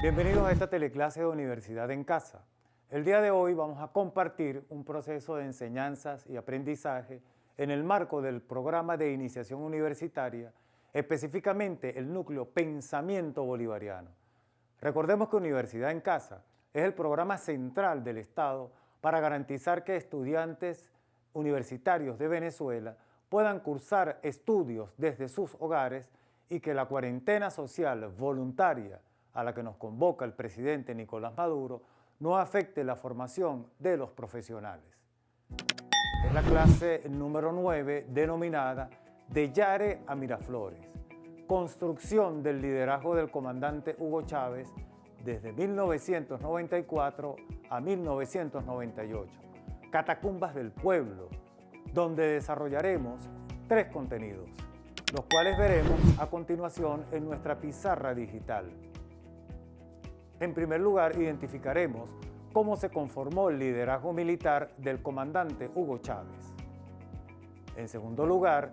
Bienvenidos a esta teleclase de Universidad en Casa. El día de hoy vamos a compartir un proceso de enseñanzas y aprendizaje en el marco del programa de iniciación universitaria, específicamente el núcleo Pensamiento Bolivariano. Recordemos que Universidad en Casa es el programa central del Estado para garantizar que estudiantes universitarios de Venezuela puedan cursar estudios desde sus hogares y que la cuarentena social voluntaria a la que nos convoca el presidente Nicolás Maduro no afecte la formación de los profesionales. Es la clase número 9 denominada De Yare a Miraflores, construcción del liderazgo del comandante Hugo Chávez desde 1994 a 1998, Catacumbas del Pueblo, donde desarrollaremos 3 contenidos, los cuales veremos a continuación en nuestra pizarra digital. En primer lugar, identificaremos cómo se conformó el liderazgo militar del comandante Hugo Chávez. En segundo lugar,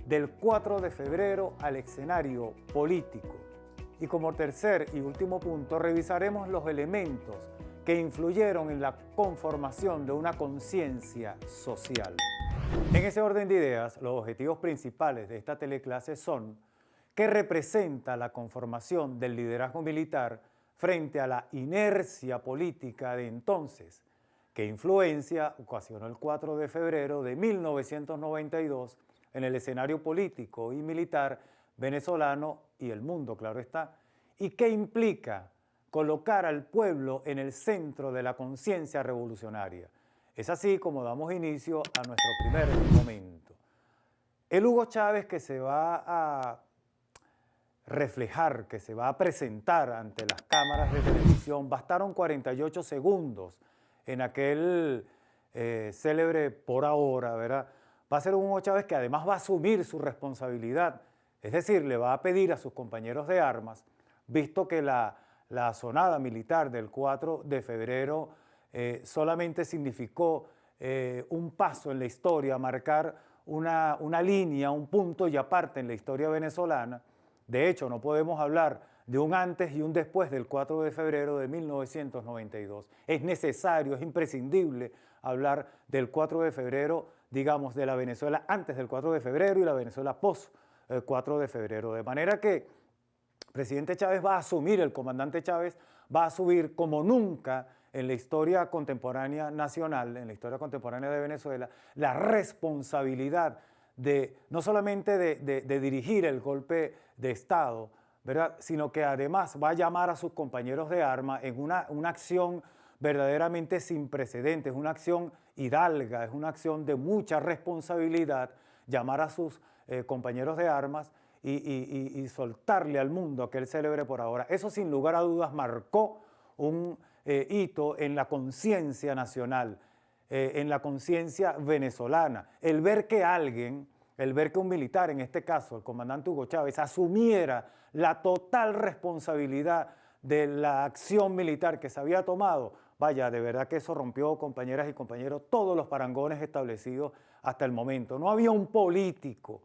del 4 de febrero al escenario político. Y como tercer y último punto, revisaremos los elementos que influyeron en la conformación de una conciencia social. En ese orden de ideas, los objetivos principales de esta teleclase son: ¿qué representa la conformación del liderazgo militar frente a la inercia política de entonces? ¿Qué influencia ocasionó el 4 de febrero de 1992 en el escenario político y militar venezolano y el mundo, claro está? ¿Y qué implica colocar al pueblo en el centro de la conciencia revolucionaria? Es así como damos inicio a nuestro primer momento. El Hugo Chávez que se va a reflejar, que se va a presentar ante las cámaras de televisión, bastaron 48 segundos en aquel célebre Por Ahora, ¿verdad? Va a ser un Hugo Chávez que además va a asumir su responsabilidad, es decir, le va a pedir a sus compañeros de armas, visto que la asonada militar del 4 de febrero solamente significó un paso en la historia, marcar una línea, un punto y aparte en la historia venezolana. De hecho, no podemos hablar de un antes y un después del 4 de febrero de 1992. Es necesario, es imprescindible hablar del 4 de febrero, digamos, de la Venezuela antes del 4 de febrero y la Venezuela post 4 de febrero. De manera que el presidente Chávez va a asumir, el comandante Chávez va a asumir como nunca en la historia contemporánea nacional, en la historia contemporánea de Venezuela, la responsabilidad de no solamente de dirigir el golpe de Estado, ¿verdad?, sino que además va a llamar a sus compañeros de armas en una acción verdaderamente sin precedentes, una acción hidalga, es una acción de mucha responsabilidad, llamar a sus compañeros de armas y soltarle al mundo aquel célebre Por Ahora. Eso sin lugar a dudas marcó un hito en la conciencia nacional, en la conciencia venezolana. El ver que un militar, en este caso el comandante Hugo Chávez, asumiera la total responsabilidad de la acción militar que se había tomado, vaya, de verdad que eso rompió, compañeras y compañeros, todos los parangones establecidos hasta el momento. No había un político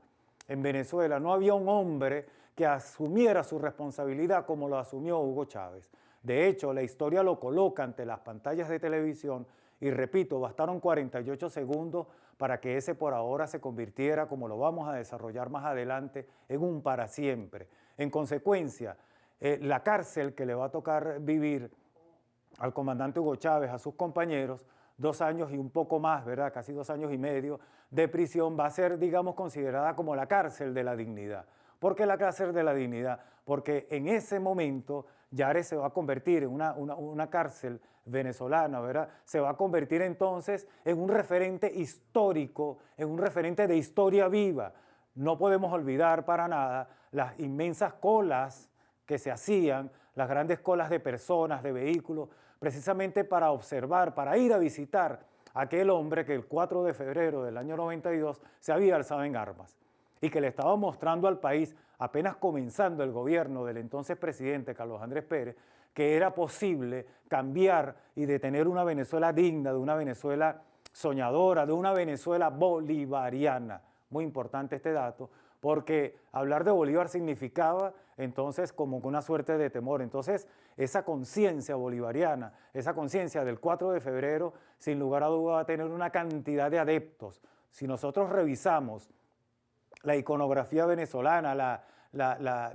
en Venezuela, no había un hombre que asumiera su responsabilidad como lo asumió Hugo Chávez. De hecho, la historia lo coloca ante las pantallas de televisión y repito, bastaron 48 segundos para que ese Por Ahora se convirtiera, como lo vamos a desarrollar más adelante, en un para siempre. En consecuencia, la cárcel que le va a tocar vivir al comandante Hugo Chávez, a sus compañeros, 2 años y un poco más, ¿verdad?, casi 2 años y medio de prisión, va a ser, digamos, considerada como la cárcel de la dignidad. ¿Por qué la cárcel de la dignidad? Porque en ese momento Yare se va a convertir en una cárcel venezolana, ¿verdad? Se va a convertir entonces en un referente histórico, en un referente de historia viva. No podemos olvidar para nada las inmensas colas que se hacían, las grandes colas de personas, de vehículos, precisamente para observar, para ir a visitar a aquel hombre que el 4 de febrero del año 92 se había alzado en armas y que le estaba mostrando al país, apenas comenzando el gobierno del entonces presidente Carlos Andrés Pérez, que era posible cambiar y de tener una Venezuela digna, de una Venezuela soñadora, de una Venezuela bolivariana. Muy importante este dato, porque hablar de Bolívar significaba entonces como una suerte de temor. Entonces, esa conciencia bolivariana, esa conciencia del 4 de febrero, sin lugar a duda va a tener una cantidad de adeptos. Si nosotros revisamos la iconografía venezolana,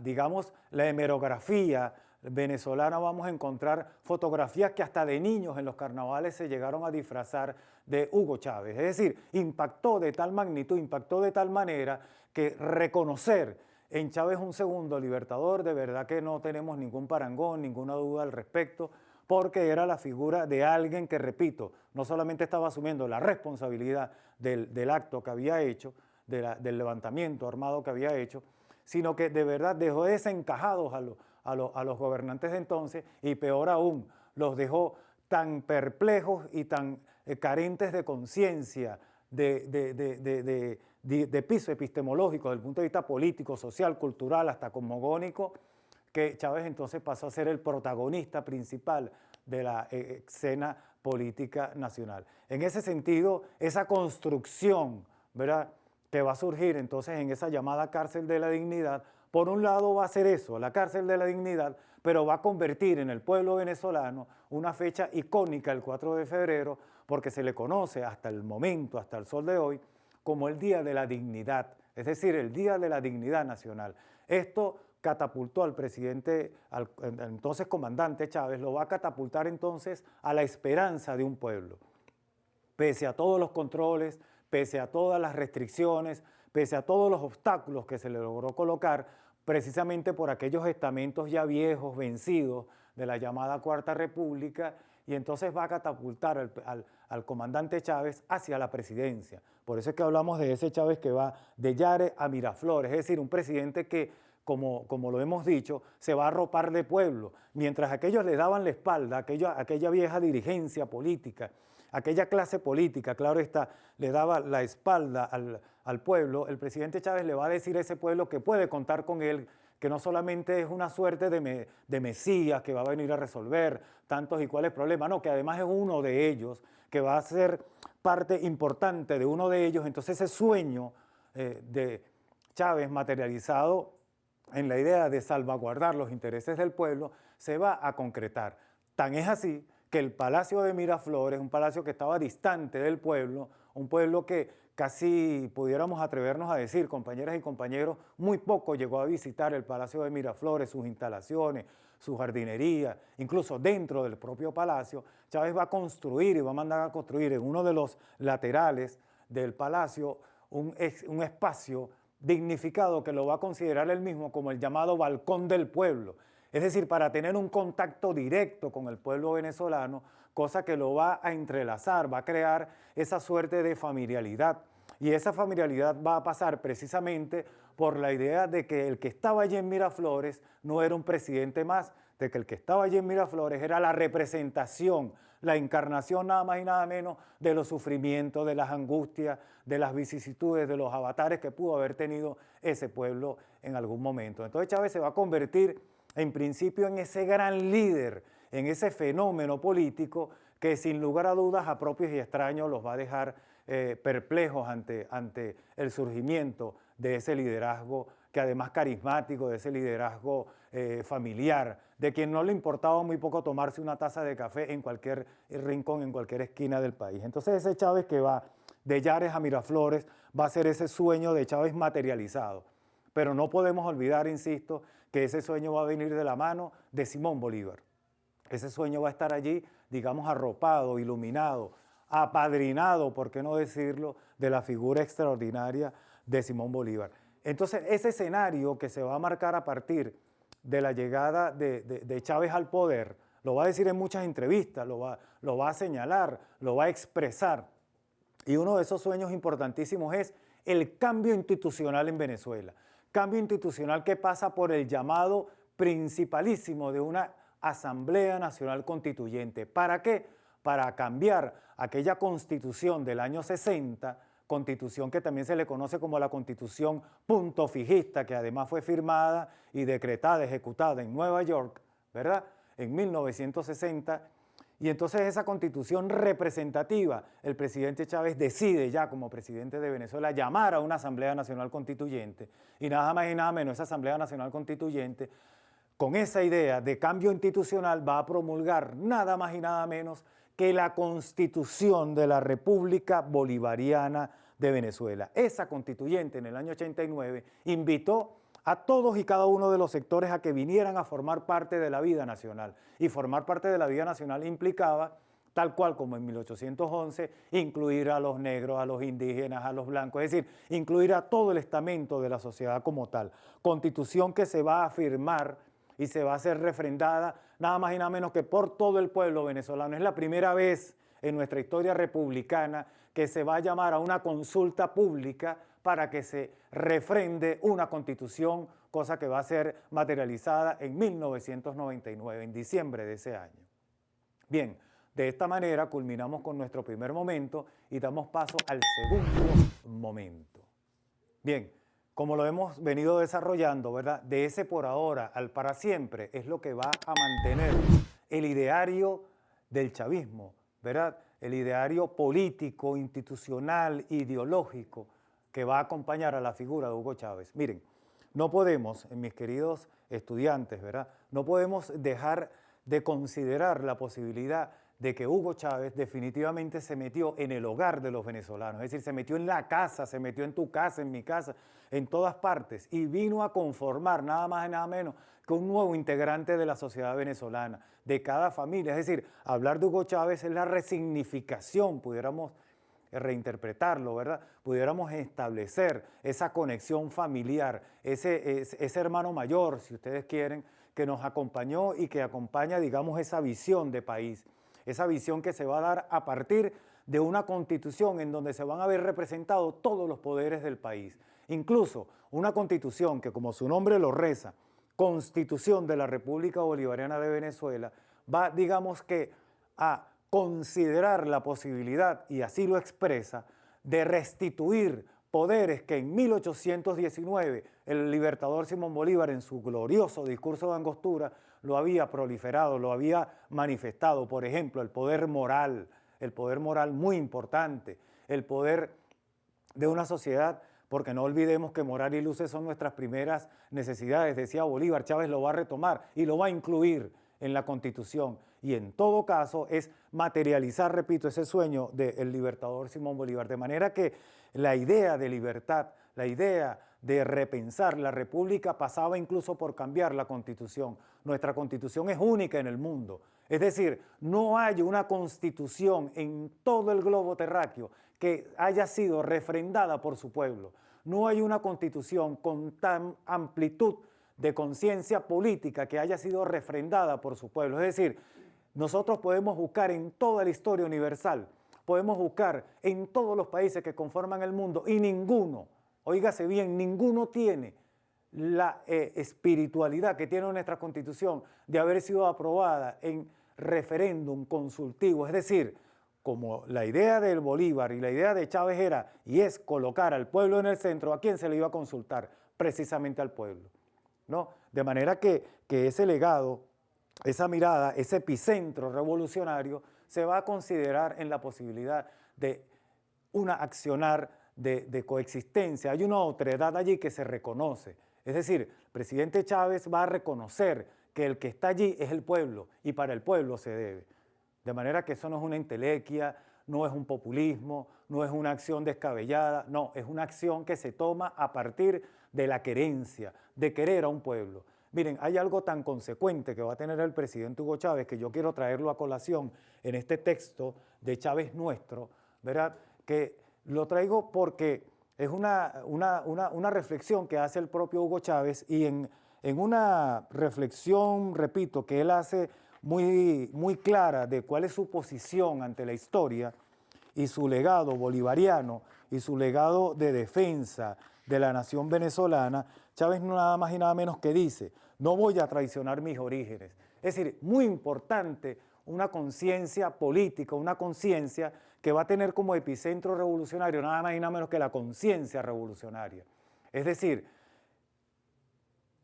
digamos, la hemerografía venezolana, vamos a encontrar fotografías que hasta de niños en los carnavales se llegaron a disfrazar de Hugo Chávez. Es decir, impactó de tal magnitud, impactó de tal manera que reconocer en Chávez un segundo libertador, de verdad que no tenemos ningún parangón, ninguna duda al respecto, porque era la figura de alguien que, repito, no solamente estaba asumiendo la responsabilidad del acto que había hecho, del levantamiento armado que había hecho, sino que de verdad dejó desencajados a los gobernantes de entonces y peor aún, los dejó tan perplejos y tan carentes de conciencia, de piso epistemológico, desde el punto de vista político, social, cultural, hasta cosmogónico, que Chávez entonces pasó a ser el protagonista principal de la escena política nacional. En ese sentido, esa construcción, ¿verdad?, que va a surgir entonces en esa llamada cárcel de la dignidad, por un lado va a ser eso, la cárcel de la dignidad, pero va a convertir en el pueblo venezolano una fecha icónica, el 4 de febrero, porque se le conoce hasta el momento, hasta el sol de hoy, como el Día de la Dignidad, es decir, el Día de la Dignidad Nacional. Esto catapultó al presidente, al entonces comandante Chávez, lo va a catapultar entonces a la esperanza de un pueblo. Pese a todos los controles, pese a todas las restricciones, pese a todos los obstáculos que se le logró colocar, precisamente por aquellos estamentos ya viejos, vencidos, de la llamada Cuarta República, y entonces va a catapultar al comandante Chávez hacia la presidencia. Por eso es que hablamos de ese Chávez que va de Yare a Miraflores, es decir, un presidente que, como lo hemos dicho, se va a arropar de pueblo, mientras aquellos le daban la espalda, aquella vieja dirigencia política, aquella clase política, claro está, le daba la espalda al pueblo, el presidente Chávez le va a decir a ese pueblo que puede contar con él, que no solamente es una suerte de mesías que va a venir a resolver tantos y cuales problemas, no, que además es uno de ellos, que va a ser parte importante de uno de ellos. Entonces ese sueño de Chávez materializado en la idea de salvaguardar los intereses del pueblo se va a concretar. Tan es así que el Palacio de Miraflores, un palacio que estaba distante del pueblo, un pueblo que casi pudiéramos atrevernos a decir, compañeras y compañeros, muy poco llegó a visitar el Palacio de Miraflores, sus instalaciones, su jardinería, incluso dentro del propio palacio. Chávez va a construir y va a mandar a construir en uno de los laterales del palacio un espacio dignificado que lo va a considerar él mismo como el llamado Balcón del Pueblo. Es decir, para tener un contacto directo con el pueblo venezolano, cosa que lo va a entrelazar, va a crear esa suerte de familiaridad. Y esa familiaridad va a pasar precisamente por la idea de que el que estaba allí en Miraflores no era un presidente más, de que el que estaba allí en Miraflores era la representación, la encarnación nada más y nada menos de los sufrimientos, de las angustias, de las vicisitudes, de los avatares que pudo haber tenido ese pueblo en algún momento. Entonces Chávez se va a convertir en principio en ese gran líder, en ese fenómeno político que sin lugar a dudas a propios y extraños los va a dejar perplejos ante el surgimiento de ese liderazgo que además carismático, de ese liderazgo familiar, de quien no le importaba muy poco tomarse una taza de café en cualquier rincón, en cualquier esquina del país. Entonces ese Chávez que va de Yares a Miraflores va a ser ese sueño de Chávez materializado. Pero no podemos olvidar, insisto, que ese sueño va a venir de la mano de Simón Bolívar. Ese sueño va a estar allí, digamos, arropado, iluminado, apadrinado, por qué no decirlo, de la figura extraordinaria de Simón Bolívar. Entonces, ese escenario que se va a marcar a partir de la llegada de Chávez al poder, lo va a decir en muchas entrevistas, lo va a señalar, lo va a expresar. Y uno de esos sueños importantísimos es el cambio institucional en Venezuela. Cambio institucional que pasa por el llamado principalísimo de una Asamblea Nacional Constituyente. ¿Para qué? Para cambiar aquella constitución del año 60, constitución que también se le conoce como la constitución punto fijista, que además fue firmada y decretada, ejecutada en Nueva York, ¿verdad?, en 1960, Y entonces esa constitución representativa, el presidente Chávez decide ya como presidente de Venezuela llamar a una Asamblea Nacional Constituyente y nada más y nada menos esa Asamblea Nacional Constituyente con esa idea de cambio institucional va a promulgar nada más y nada menos que la Constitución de la República Bolivariana de Venezuela. Esa constituyente en el año 89 invitó a todos y cada uno de los sectores a que vinieran a formar parte de la vida nacional. Y formar parte de la vida nacional implicaba, tal cual como en 1811, incluir a los negros, a los indígenas, a los blancos, es decir, incluir a todo el estamento de la sociedad como tal. Constitución que se va a firmar y se va a hacer refrendada nada más y nada menos que por todo el pueblo venezolano. Es la primera vez en nuestra historia republicana que se va a llamar a una consulta pública para que se refrende una constitución, cosa que va a ser materializada en 1999, en diciembre de ese año. Bien, de esta manera culminamos con nuestro primer momento y damos paso al segundo momento. Bien, como lo hemos venido desarrollando, ¿verdad? De ese por ahora al para siempre es lo que va a mantener el ideario del chavismo, ¿verdad? El ideario político, institucional, ideológico que va a acompañar a la figura de Hugo Chávez. Miren, no podemos, mis queridos estudiantes, ¿verdad? No podemos dejar de considerar la posibilidad de que Hugo Chávez definitivamente se metió en el hogar de los venezolanos, es decir, se metió en la casa, se metió en tu casa, en mi casa, en todas partes, y vino a conformar nada más y nada menos que un nuevo integrante de la sociedad venezolana, de cada familia. Es decir, hablar de Hugo Chávez es la resignificación, pudiéramos reinterpretarlo, ¿verdad? Pudiéramos establecer esa conexión familiar, ese hermano mayor, si ustedes quieren, que nos acompañó y que acompaña, digamos, esa visión de país, esa visión que se va a dar a partir de una constitución en donde se van a ver representados todos los poderes del país. Incluso una constitución que, como su nombre lo reza, Constitución de la República Bolivariana de Venezuela, va, digamos que, a considerar la posibilidad, y así lo expresa, de restituir poderes que en 1819 el libertador Simón Bolívar en su glorioso discurso de Angostura lo había proliferado, lo había manifestado. Por ejemplo, el poder moral muy importante, el poder de una sociedad, porque no olvidemos que moral y luces son nuestras primeras necesidades, decía Bolívar. Chávez lo va a retomar y lo va a incluir en la Constitución, y en todo caso es materializar, repito, ese sueño del libertador Simón Bolívar, de manera que la idea de libertad, la idea de repensar la república pasaba incluso por cambiar la Constitución. Nuestra Constitución es única en el mundo, es decir, no hay una Constitución en todo el globo terráqueo que haya sido refrendada por su pueblo. No hay una Constitución con tan amplitud de conciencia política que haya sido refrendada por su pueblo. Es decir, nosotros podemos buscar en toda la historia universal, podemos buscar en todos los países que conforman el mundo y ninguno, óigase bien, ninguno tiene la espiritualidad que tiene nuestra Constitución de haber sido aprobada en referéndum consultivo. Es decir, como la idea del Bolívar y la idea de Chávez era y es colocar al pueblo en el centro, ¿a quién se le iba a consultar? Precisamente al pueblo, ¿no? De manera que ese legado, esa mirada, ese epicentro revolucionario se va a considerar en la posibilidad de una accionar de coexistencia. Hay una otredad allí que se reconoce. Es decir, el presidente Chávez va a reconocer que el que está allí es el pueblo y para el pueblo se debe. De manera que eso no es una entelequia, no es un populismo, no es una acción descabellada, no, es una acción que se toma a partir de la querencia, de querer a un pueblo. Miren, hay algo tan consecuente que va a tener el presidente Hugo Chávez que yo quiero traerlo a colación en este texto de Chávez Nuestro, ¿verdad? Que lo traigo porque es una reflexión que hace el propio Hugo Chávez y en una reflexión, repito, que él hace muy clara de cuál es su posición ante la historia y su legado bolivariano y su legado de defensa de la nación venezolana, Chávez nada más y nada menos que dice, no voy a traicionar mis orígenes. Es decir, muy importante una conciencia política, una conciencia que va a tener como epicentro revolucionario nada más y nada menos que la conciencia revolucionaria. Es decir,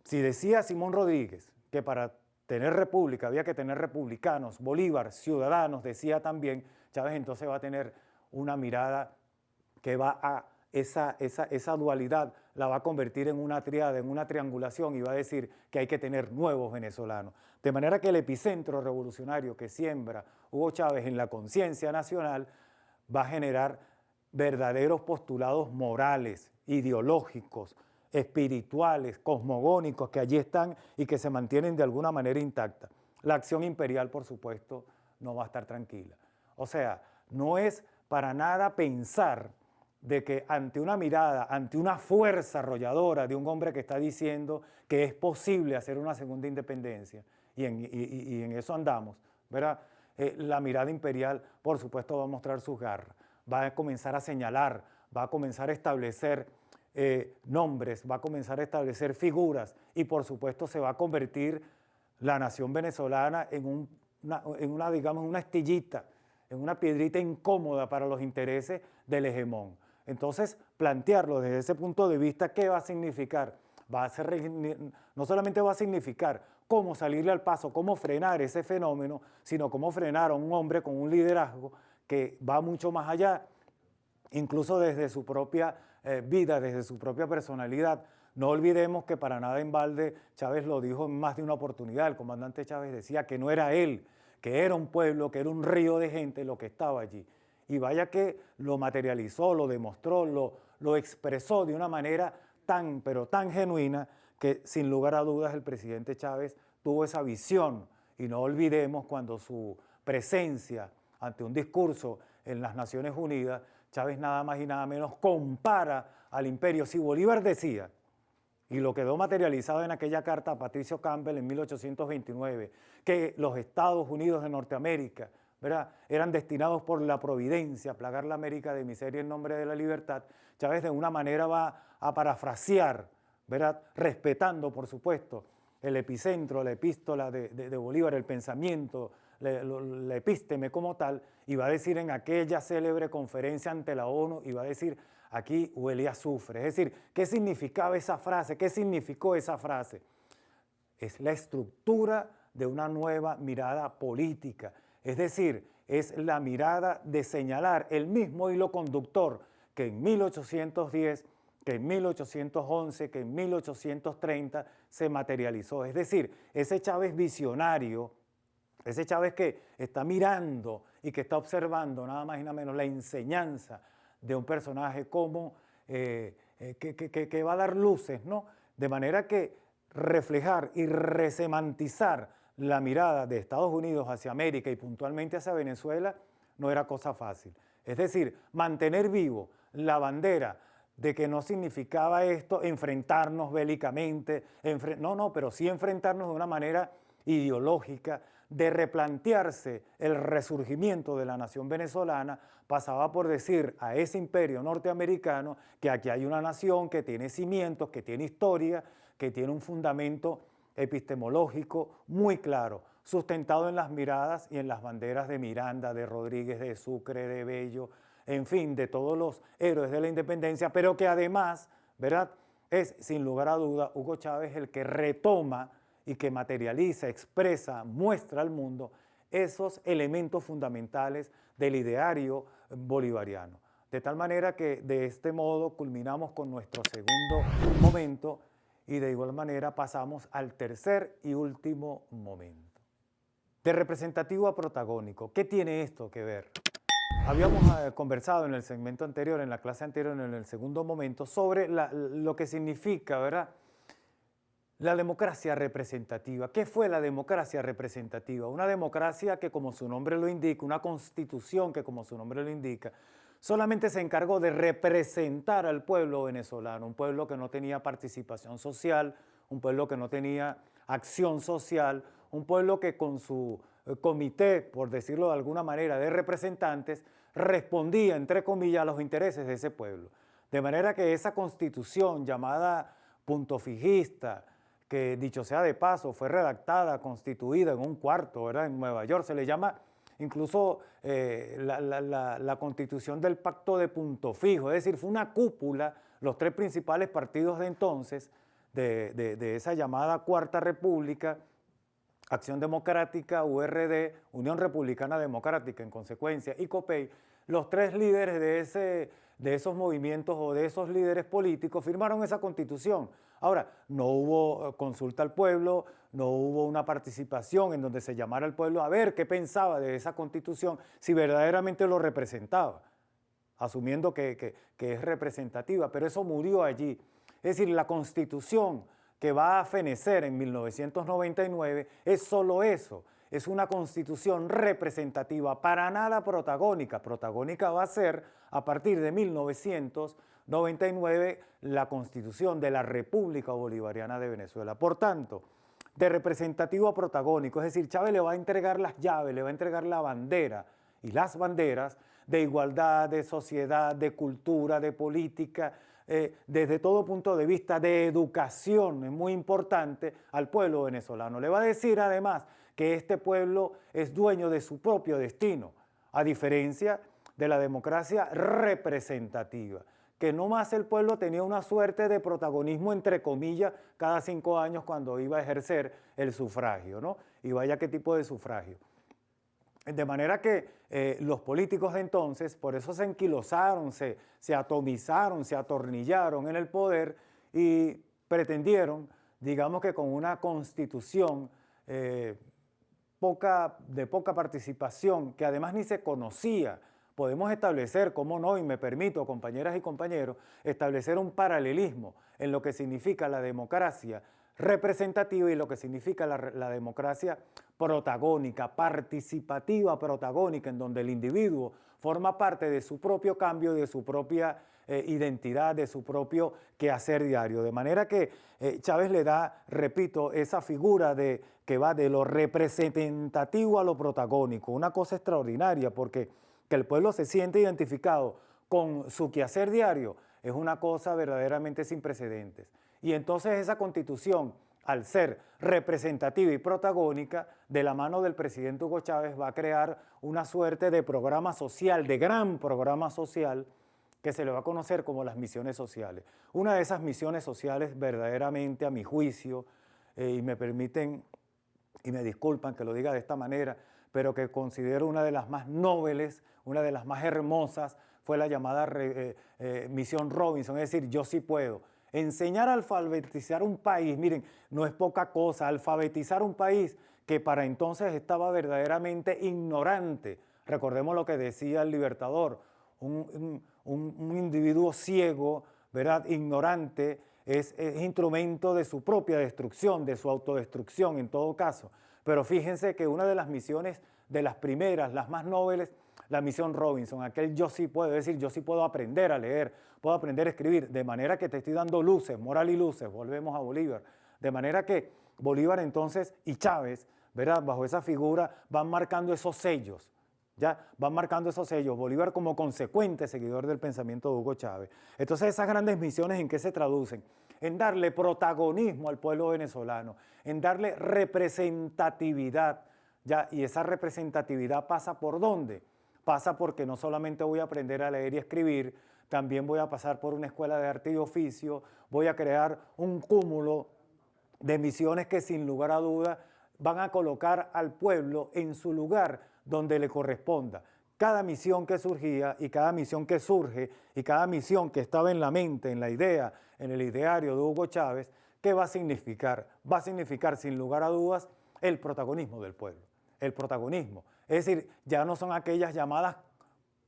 si decía Simón Rodríguez que para tener república, había que tener republicanos, Bolívar, ciudadanos, decía también, Chávez entonces va a tener una mirada que va a esa dualidad la va a convertir en una triada, en una triangulación y va a decir que hay que tener nuevos venezolanos. De manera que el epicentro revolucionario que siembra Hugo Chávez en la conciencia nacional va a generar verdaderos postulados morales, ideológicos, espirituales, cosmogónicos, que allí están y que se mantienen de alguna manera intactas. La acción imperial, por supuesto, no va a estar tranquila. O sea, no es para nada pensar de que ante una mirada, ante una fuerza arrolladora de un hombre que está diciendo que es posible hacer una segunda independencia, y en eso andamos, ¿verdad? La mirada imperial, por supuesto, va a mostrar sus garras, va a comenzar a señalar, va a comenzar a establecer nombres, va a comenzar a establecer figuras y, por supuesto, se va a convertir la nación venezolana en digamos, una astillita, en una piedrita incómoda para los intereses del hegemón. Entonces, plantearlo desde ese punto de vista, ¿qué va a significar? No solamente va a significar cómo salirle al paso, cómo frenar ese fenómeno, sino cómo frenar a un hombre con un liderazgo que va mucho más allá, incluso desde su propia vida, desde su propia personalidad. No olvidemos que para nada en balde, Chávez lo dijo en más de una oportunidad, el comandante Chávez decía que no era él, que era un pueblo, que era un río de gente lo que estaba allí. Y vaya que lo materializó, lo demostró, lo expresó de una manera tan, pero tan genuina que sin lugar a dudas el presidente Chávez tuvo esa visión. Y no olvidemos cuando su presencia ante un discurso en las Naciones Unidas, Chávez nada más y nada menos compara al imperio. Si Bolívar decía, y lo quedó materializado en aquella carta a Patricio Campbell en 1829, que los Estados Unidos de Norteamérica, ¿verdad?, eran destinados por la providencia a plagar la América de miseria en nombre de la libertad, Chávez de una manera va a parafrasear, ¿verdad?, respetando, por supuesto, el epicentro, la epístola de Bolívar, el pensamiento, la epísteme como tal, y va a decir en aquella célebre conferencia ante la ONU, y va a decir, aquí huele a azufre. Es decir, ¿qué significaba esa frase? ¿Qué significó esa frase? Es la estructura de una nueva mirada política. Es decir, es la mirada de señalar el mismo hilo conductor que en 1810, que en 1811, que en 1830 se materializó. Es decir, ese Chávez visionario, ese Chávez que está mirando y que está observando nada más y nada menos la enseñanza de un personaje como que va a dar luces, ¿no? De manera que reflejar y resemantizar la mirada de Estados Unidos hacia América y puntualmente hacia Venezuela no era cosa fácil. Es decir, mantener vivo la bandera de que no significaba esto enfrentarnos bélicamente, no, pero sí enfrentarnos de una manera ideológica, de replantearse el resurgimiento de la nación venezolana, pasaba por decir a ese imperio norteamericano que aquí hay una nación que tiene cimientos, que tiene historia, que tiene un fundamento epistemológico muy claro, sustentado en las miradas y en las banderas de Miranda, de Rodríguez, de Sucre, de Bello, en fin, de todos los héroes de la independencia, pero que además, ¿verdad?, es sin lugar a duda Hugo Chávez el que retoma y que materializa, expresa, muestra al mundo esos elementos fundamentales del ideario bolivariano. De tal manera que de este modo culminamos con nuestro segundo momento y de igual manera pasamos al tercer y último momento. De representativo a protagónico, ¿qué tiene esto que ver? Habíamos conversado en el segmento anterior, en la clase anterior, en el segundo momento, sobre lo que significa, ¿verdad?, la democracia representativa. ¿Qué fue la democracia representativa? Una democracia que, como su nombre lo indica, una constitución que, como su nombre lo indica, solamente se encargó de representar al pueblo venezolano, un pueblo que no tenía participación social, un pueblo que no tenía acción social, un pueblo que con su comité, por decirlo de alguna manera, de representantes, respondía, entre comillas, a los intereses de ese pueblo. De manera que esa constitución llamada punto fijista, que dicho sea de paso, fue redactada, constituida en un cuarto, ¿verdad?, en Nueva York, se le llama incluso la constitución del pacto de punto fijo, es decir, fue una cúpula, los tres principales partidos de entonces, de esa llamada Cuarta República, Acción Democrática, URD, Unión Republicana Democrática en consecuencia, y COPEI, los tres líderes de esos movimientos o de esos líderes políticos firmaron esa constitución. Ahora, no hubo consulta al pueblo, no hubo una participación en donde se llamara al pueblo a ver qué pensaba de esa constitución, si verdaderamente lo representaba, asumiendo que es representativa, pero eso murió allí. Es decir, la constitución que va a fenecer en 1999 es solo eso, es una constitución representativa, para nada protagónica. Protagónica va a ser, a partir de 1999, la constitución de la República Bolivariana de Venezuela. Por tanto, de representativo a protagónico, es decir, Chávez le va a entregar las llaves, le va a entregar la bandera y las banderas de igualdad, de sociedad, de cultura, de política, desde todo punto de vista de educación, es muy importante, al pueblo venezolano. Le va a decir además que este pueblo es dueño de su propio destino, a diferencia de la democracia representativa, que no más el pueblo tenía una suerte de protagonismo, entre comillas, cada 5 años cuando iba a ejercer el sufragio, ¿no? Y vaya qué tipo de sufragio. De manera que los políticos de entonces, por eso se enquilosaron, se atomizaron, se atornillaron en el poder y pretendieron, digamos que con una constitución de poca participación, que además ni se conocía, podemos establecer, cómo no, y me permito, compañeras y compañeros, establecer un paralelismo en lo que significa la democracia representativa y lo que significa la democracia protagónica, participativa protagónica, en donde el individuo forma parte de su propio cambio, de su propia identidad, de su propio quehacer diario. De manera que Chávez le da, repito, esa figura que va de lo representativo a lo protagónico, una cosa extraordinaria, porque que el pueblo se siente identificado con su quehacer diario es una cosa verdaderamente sin precedentes. Y entonces esa constitución, al ser representativa y protagónica, de la mano del presidente Hugo Chávez va a crear una suerte de programa social, de gran programa social, que se le va a conocer como las misiones sociales. Una de esas misiones sociales verdaderamente, a mi juicio, y me permiten y me disculpan que lo diga de esta manera, pero que considero una de las más nobles, una de las más hermosas, fue la llamada Misión Robinson, es decir, yo sí puedo. Enseñar a alfabetizar un país, miren, no es poca cosa, alfabetizar un país que para entonces estaba verdaderamente ignorante. Recordemos lo que decía el Libertador, un individuo ciego, ¿verdad?, ignorante, es instrumento de su propia destrucción, de su autodestrucción en todo caso. Pero fíjense que una de las misiones, de las primeras, las más nobles, la misión Robinson, aquel yo sí puedo, es decir, yo sí puedo aprender a leer, puedo aprender a escribir, de manera que te estoy dando luces, moral y luces, volvemos a Bolívar. De manera que Bolívar entonces y Chávez, ¿verdad?, bajo esa figura van marcando esos sellos, ya van marcando esos sellos, Bolívar como consecuente seguidor del pensamiento de Hugo Chávez. Entonces esas grandes misiones, ¿en qué se traducen? En darle protagonismo al pueblo venezolano, en darle representatividad, ya, y esa representatividad pasa ¿por dónde? Pasa porque no solamente voy a aprender a leer y escribir, también voy a pasar por una escuela de arte y oficio, voy a crear un cúmulo de misiones que sin lugar a duda van a colocar al pueblo en su lugar donde le corresponda. Cada misión que surgía y cada misión que surge y cada misión que estaba en la mente, en la idea, en el ideario de Hugo Chávez, ¿qué va a significar? Va a significar sin lugar a dudas el protagonismo del pueblo, el protagonismo. Es decir, ya no son aquellas llamadas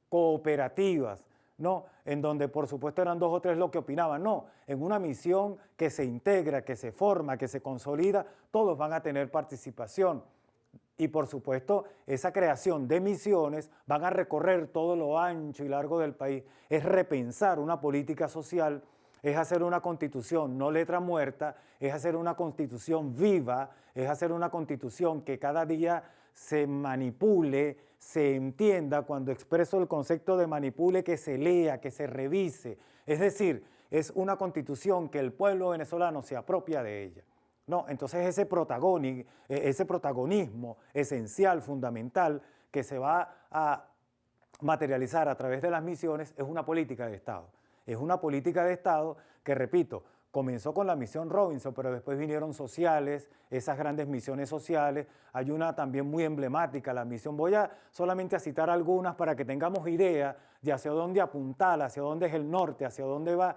cooperativas, ¿no?, en donde por supuesto eran 2 o 3 los que opinaban, no, en una misión que se integra, que se forma, que se consolida, todos van a tener participación. Y por supuesto, esa creación de misiones van a recorrer todo lo ancho y largo del país. Es repensar una política social, es hacer una constitución no letra muerta, es hacer una constitución viva, es hacer una constitución que cada día se manipule, se entienda, cuando expreso el concepto de manipule, que se lea, que se revise. Es decir, es una constitución que el pueblo venezolano se apropia de ella. No, entonces ese protagonismo esencial, fundamental, que se va a materializar a través de las misiones, es una política de Estado. Es una política de Estado que, repito, comenzó con la misión Robinson, pero después vinieron sociales, esas grandes misiones sociales. Hay una también muy emblemática, la misión. Voy a solamente a citar algunas para que tengamos idea de hacia dónde apuntar, hacia dónde es el norte, hacia dónde va,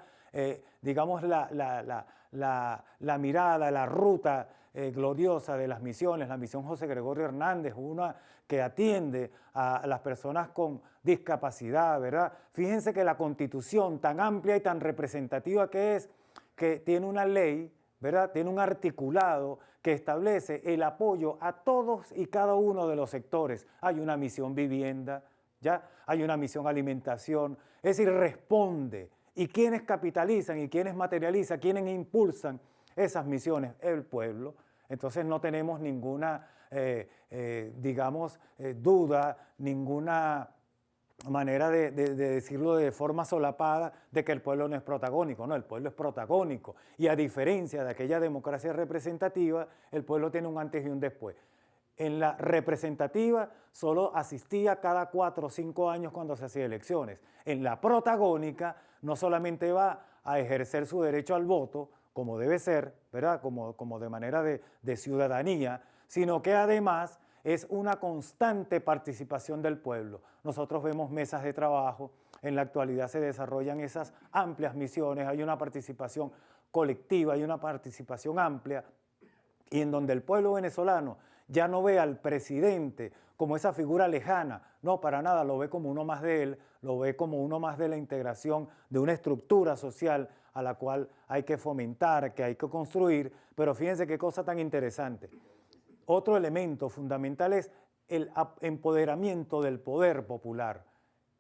digamos, la mirada, la ruta gloriosa de las misiones. La misión José Gregorio Hernández, una que atiende a las personas con discapacidad, ¿verdad? Fíjense que la Constitución, tan amplia y tan representativa que es, que tiene una ley, ¿verdad? Tiene un articulado que establece el apoyo a todos y cada uno de los sectores. Hay una misión vivienda, ¿ya? Hay una misión alimentación, es decir, responde. ¿Y quiénes capitalizan y quiénes materializan, quiénes impulsan esas misiones? El pueblo. Entonces no tenemos ninguna, digamos, duda, ninguna manera de decirlo de forma solapada de que el pueblo no es protagónico. No, el pueblo es protagónico. Y a diferencia de aquella democracia representativa, el pueblo tiene un antes y un después. En la representativa solo asistía cada 4 o 5 años cuando se hacían elecciones. En la protagónica no solamente va a ejercer su derecho al voto, como debe ser, ¿verdad? Como de manera de ciudadanía, sino que además es una constante participación del pueblo. Nosotros vemos mesas de trabajo, en la actualidad se desarrollan esas amplias misiones, hay una participación colectiva, hay una participación amplia, y en donde el pueblo venezolano ya no ve al presidente como esa figura lejana, no, para nada, lo ve como uno más de él, lo ve como uno más de la integración de una estructura social a la cual hay que fomentar, que hay que construir. Pero fíjense qué cosa tan interesante. Otro elemento fundamental es el empoderamiento del poder popular.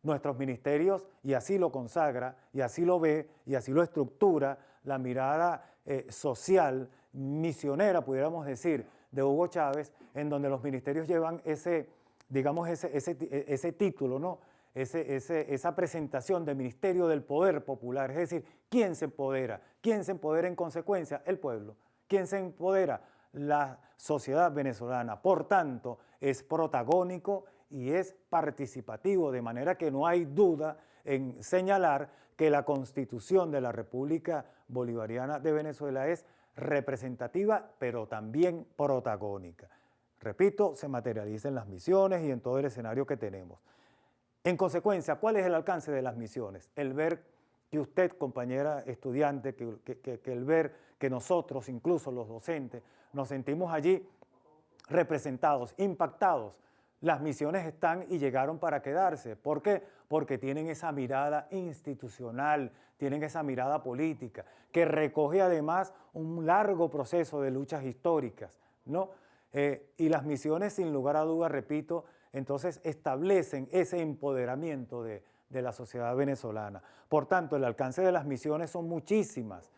Nuestros ministerios, y así lo consagra, y así lo ve, y así lo estructura la mirada social, misionera, pudiéramos decir, de Hugo Chávez, en donde los ministerios llevan ese, digamos, ese título, ¿no? Esa presentación de Ministerio del Poder Popular. Es decir, ¿quién se empodera? ¿Quién se empodera en consecuencia? El pueblo. ¿Quién se empodera? La sociedad venezolana. Por tanto, es protagónico y es participativo, de manera que no hay duda en señalar que la Constitución de la República Bolivariana de Venezuela es representativa, pero también protagónica. Repito, se materializa en las misiones y en todo el escenario que tenemos. En consecuencia, ¿cuál es el alcance de las misiones? El ver que usted, compañera estudiante, que el ver que nosotros, incluso los docentes, nos sentimos allí representados, impactados. Las misiones están y llegaron para quedarse. ¿Por qué? Porque tienen esa mirada institucional, tienen esa mirada política, que recoge además un largo proceso de luchas históricas, ¿no? Y las misiones, sin lugar a dudas, repito, entonces establecen ese empoderamiento de la sociedad venezolana. Por tanto, el alcance de las misiones son muchísimas,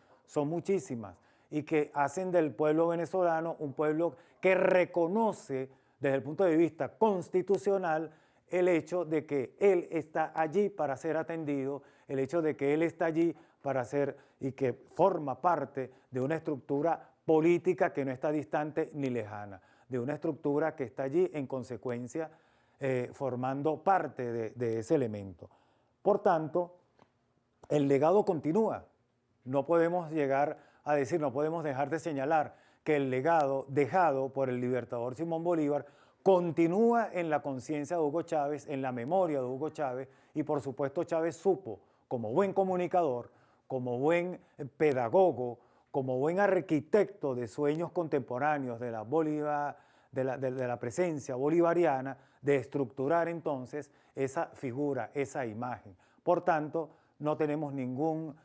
y que hacen del pueblo venezolano un pueblo que reconoce desde el punto de vista constitucional el hecho de que él está allí para ser atendido, el hecho de que él está allí para ser y que forma parte de una estructura política que no está distante ni lejana, de una estructura que está allí en consecuencia formando parte de ese elemento. Por tanto, el legado continúa. No podemos llegar a decir, no podemos dejar de señalar que el legado dejado por el libertador Simón Bolívar continúa en la conciencia de Hugo Chávez, en la memoria de Hugo Chávez, y por supuesto Chávez supo, como buen comunicador, como buen pedagogo, como buen arquitecto de sueños contemporáneos de la presencia bolivariana, de estructurar entonces esa figura, esa imagen. Por tanto, no tenemos ningún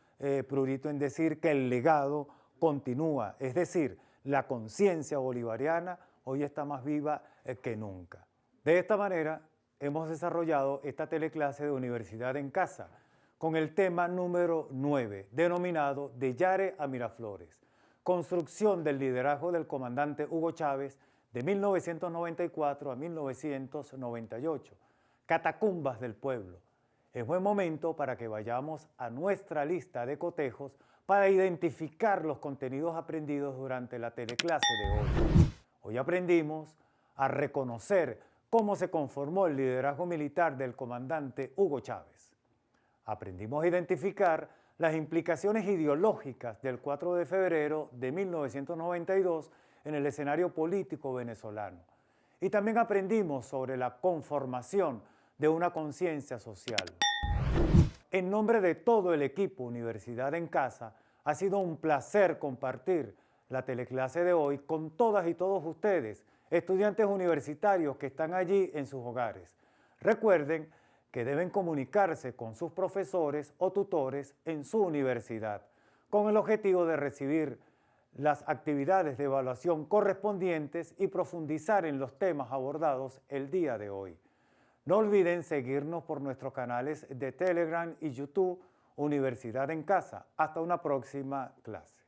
prurito en decir que el legado continúa, es decir, la conciencia bolivariana hoy está más viva que nunca. De esta manera, hemos desarrollado esta teleclase de Universidad en Casa con el tema número 9, denominado De Yare a Miraflores, construcción del liderazgo del comandante Hugo Chávez de 1994 a 1998, catacumbas del pueblo. Es buen momento para que vayamos a nuestra lista de cotejos para identificar los contenidos aprendidos durante la teleclase de hoy. Hoy aprendimos a reconocer cómo se conformó el liderazgo militar del comandante Hugo Chávez. Aprendimos a identificar las implicaciones ideológicas del 4 de febrero de 1992 en el escenario político venezolano. Y también aprendimos sobre la conformación de una conciencia social. En nombre de todo el equipo Universidad en Casa, ha sido un placer compartir la teleclase de hoy con todas y todos ustedes, estudiantes universitarios que están allí en sus hogares. Recuerden que deben comunicarse con sus profesores o tutores en su universidad, con el objetivo de recibir las actividades de evaluación correspondientes y profundizar en los temas abordados el día de hoy. No olviden seguirnos por nuestros canales de Telegram y YouTube, Universidad en Casa. Hasta una próxima clase.